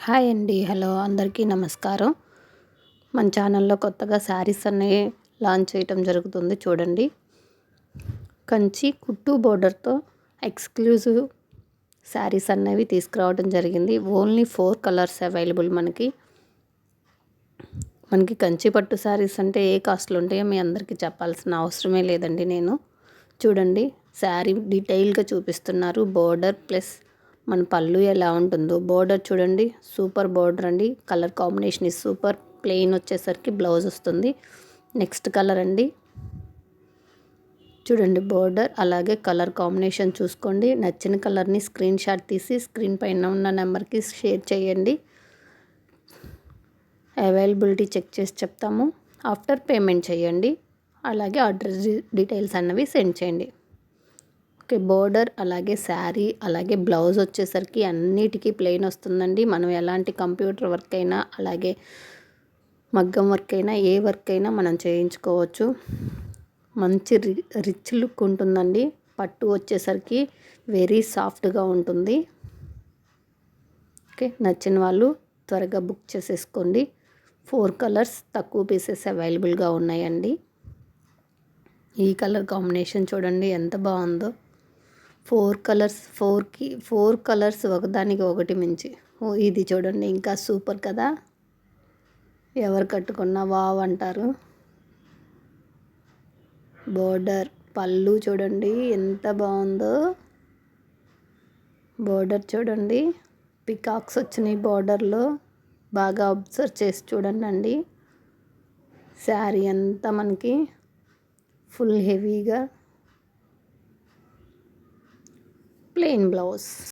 Hi అండి. Hello అందరికీ నమస్కారం. మన ఛానల్లో కొత్తగా శారీస్ అనేవి లాంచ్ చేయటం జరుగుతుంది చూడండి. కంచి కుట్టు బోర్డర్తో ఎక్స్క్లూజివ్ శారీస్ అనేవి తీసుకురావడం జరిగింది. ఓన్లీ 4 కలర్స్ అవైలబుల్ మనకి కంచి పట్టు శారీస్ అంటే ఏ కాస్ట్లో ఉంటాయో మీ అందరికీ చెప్పాల్సిన అవసరమే లేదండి. నేను చూడండి శారీ డీటెయిల్గా చూపిస్తున్నారు. బోర్డర్ ప్లస్ మన పళ్ళు ఎలా ఉంటుందో బోర్డర్ చూడండి. సూపర్ బోర్డర్ అండి. Colour combination is super. Plain వచ్చేసరికి బ్లౌజ్ వస్తుంది. నెక్స్ట్ కలర్ అండి. చూడండి బోర్డర్ అలాగే కలర్ కాంబినేషన్ చూసుకోండి. నచ్చిన కలర్ని స్క్రీన్ షాట్ తీసి స్క్రీన్ పైన ఉన్న నెంబర్కి షేర్ చేయండి. అవైలబిలిటీ చెక్ చేసి చెప్తాము. ఆఫ్టర్ పేమెంట్ చేయండి. అలాగే అడ్రస్ డీటెయిల్స్ అన్నవి సెండ్ చేయండి. ఓకే. బోర్డర్ అలాగే శారీ అలాగే బ్లౌజ్ వచ్చేసరికి అన్నిటికీ ప్లెయిన్ వస్తుందండి. మనం ఎలాంటి కంప్యూటర్ వర్క్ అయినా అలాగే మగ్గం వర్క్ అయినా ఏ వర్క్ అయినా మనం చేయించుకోవచ్చు. మంచి రిచ్ లుక్ ఉంటుందండి. పట్టు వచ్చేసరికి వెరీ సాఫ్ట్గా ఉంటుంది. ఓకే. నచ్చిన వాళ్ళు త్వరగా బుక్ చేసేసుకోండి. 4 కలర్స్ తక్కువ పీసెస్ అవైలబుల్గా ఉన్నాయండి. ఈ కలర్ కాంబినేషన్ చూడండి ఎంత బాగుందో. 4 కలర్స్ ఒకదానికి ఒకటి మించి. ఇది చూడండి ఇంకా సూపర్ కదా. ఎవరు కట్టుకున్నా వావ్ అంటారు. బోర్డర్ పళ్ళు చూడండి ఎంత బాగుందో. బోర్డర్ చూడండి పికాక్స్ వచ్చినాయి బోర్డర్లో. బాగా అబ్జర్వ్ చేసి చూడండి. శారీ అంతా మనకి ఫుల్ హెవీగా ప్లెయిన్ బ్లౌజ్.